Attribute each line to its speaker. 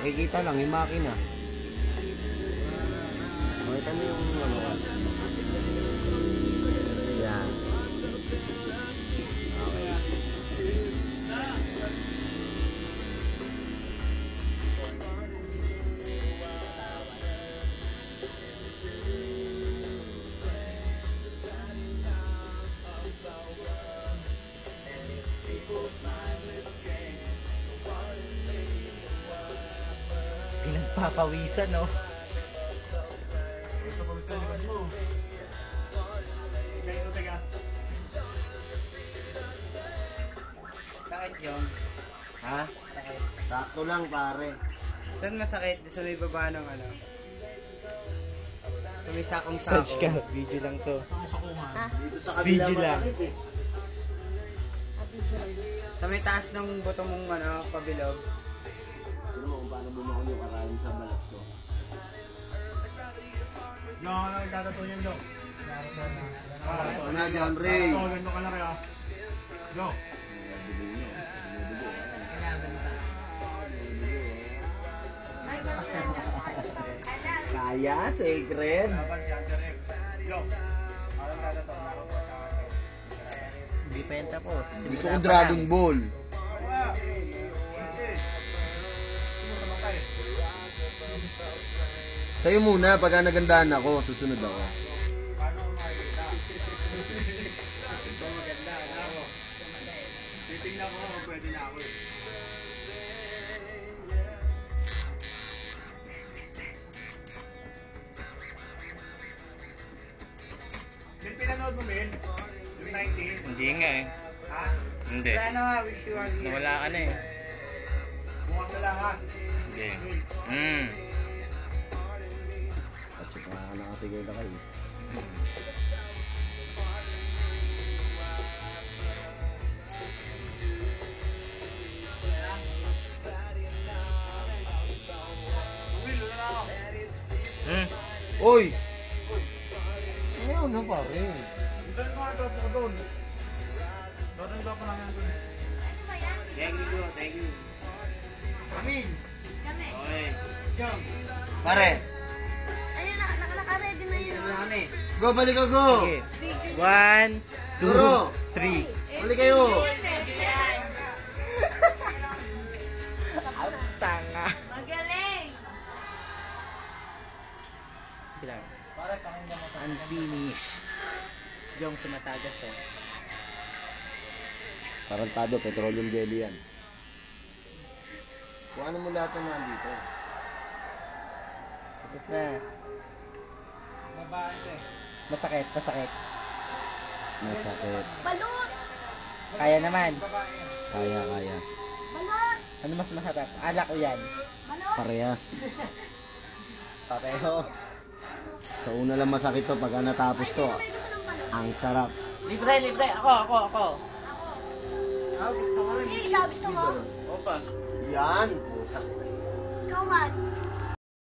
Speaker 1: Makikita lang yung makina. Makita mo yung ano. Yan.
Speaker 2: Pinagpapawisan, no?
Speaker 3: Gusto mo mo. Teka.
Speaker 2: Sakit yun.
Speaker 1: Ha?
Speaker 2: Sakit.
Speaker 1: Sakto lang pare.
Speaker 2: Saan masakit? Sa may baba ng ano? Sa may sakong-sako.
Speaker 4: Search ka, video lang to.
Speaker 1: Dito sa kabila
Speaker 4: Video lang.
Speaker 1: masakit eh.
Speaker 2: Sa may taas ng buto mong ano, pabilog.
Speaker 1: Ano mo kung paano bumakon yung karayom sa balat ko?
Speaker 3: Yung ano, itatato niyan, Dok.
Speaker 1: Ito na, John Ray.
Speaker 3: Ito, ganito ka lang kaya. Dok.
Speaker 1: Kaya, sacred.
Speaker 3: Dok. Parang tatato.
Speaker 4: Hindi pa yan tapos.
Speaker 1: Gusto ko Dragon Ball. Sa'yo muna, pagka nagandahan ako, susunod ako.
Speaker 3: Ito maganda, ako. Titingnan ko kung pwede na ako eh. Yung pinanood mo, Min? Yung 19?
Speaker 4: Hindi nga eh.
Speaker 3: Ha?
Speaker 4: Hindi.
Speaker 2: Wala na nga, wish you are here.
Speaker 4: Nawala ka na eh.
Speaker 3: Bukas na lang ha.
Speaker 4: Hindi.
Speaker 1: At saka nakasigaw na kayo.
Speaker 3: Will, wala na ako.
Speaker 1: Oy! Ayaw na pa rin.
Speaker 3: Doon ko nga drop ko doon. Doon drop ko lang yan doon.
Speaker 2: Thank you, thank you.
Speaker 3: Amin!
Speaker 2: Okay.
Speaker 3: Jump!
Speaker 1: Pare!
Speaker 5: Ayun, naka-ready na yun.
Speaker 2: Ito na kami.
Speaker 1: Go, balik ka, go!
Speaker 4: Sige. 1, 2,
Speaker 1: Duro!
Speaker 4: 3.
Speaker 1: Balik kayo!
Speaker 4: Ang tanga.
Speaker 5: Magaling!
Speaker 4: Sige lang. Unfinished. Yung sumatagas eh.
Speaker 1: Tarantado, petroleum jelly yan. Kung ano mo lahat na nandito.
Speaker 4: Tapos na.
Speaker 3: Mabaan eh.
Speaker 4: Masakit, masakit.
Speaker 1: Masakit.
Speaker 5: Balot!
Speaker 4: Kaya naman.
Speaker 1: Kaya, kaya.
Speaker 5: Balot!
Speaker 4: Ano mas masarap? Alak o yan?
Speaker 5: Balot!
Speaker 1: Parehas.
Speaker 4: Pareho.
Speaker 1: Sa una lang masakit to, pagka natapos to,
Speaker 5: May gusto ng balot.
Speaker 1: ang sarap.
Speaker 4: Libre, libre. Ako.
Speaker 2: Ah, gusto ko rin.
Speaker 5: Hey, ikaw gusto mo?
Speaker 2: Opa.
Speaker 1: Yan!
Speaker 5: Ikaw man.